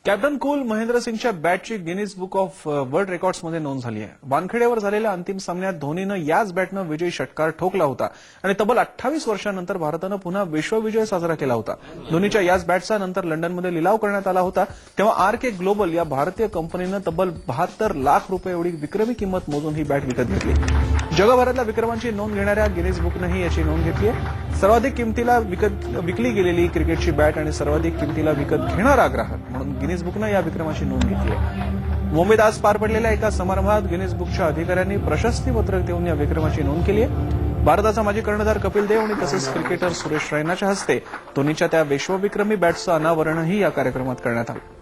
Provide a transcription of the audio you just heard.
Captain cool Mahendra सिंगच्या बॅटची Guinness book of world रेकॉर्ड्समध्ये नोंद झाली आहे. वानखेडेवर झालेल्या अंतिम सामन्यात धोनीनं याच बॅटनं विजयी षटकार ठोकला होता आणि तब्बल 28 वर्षांनंतर भारतानं पुन्हा विश्वविजय साजरा केला होता. धोनीच्या याच बॅटचा नंतर लंडनमध्ये लिलाव करण्यात आला होता, तेव्हा आर.के. ग्लोबल या भारतीय कंपनीनं तब्बल 72 लाख रुपये एवढी विक्रमी किंमत मोजून ही बॅट विकत घेतली. जगभरातल्या विक्रमांची नोंद घेणाऱ्या गिनीज बुकनंही याची नोंद घेतली आहे. सर्वाधिक किमतीला विकली गेलेली क्रिकेटची बॅट आणि सर्वाधिक किमतीला विकत घेणारा ग्राहक म्हणून गिनीज बुकनं या विक्रमाची नोंद घेतली आहे. मुंबईत आज पार पडलेल्या एका समारंभात गिनीज बुकच्या अधिकाऱ्यांनी प्रशस्ती पत्रक देऊन या विक्रमाची नोंद केली आहे. भारताचा माजी कर्णधार कपिल देव आणि तसंच क्रिकेटर सुरेश रैनाच्या हस्ते धोनीच्या त्या विश्वविक्रमी बॅटचं अनावरणही या कार्यक्रमात करण्यात आलं.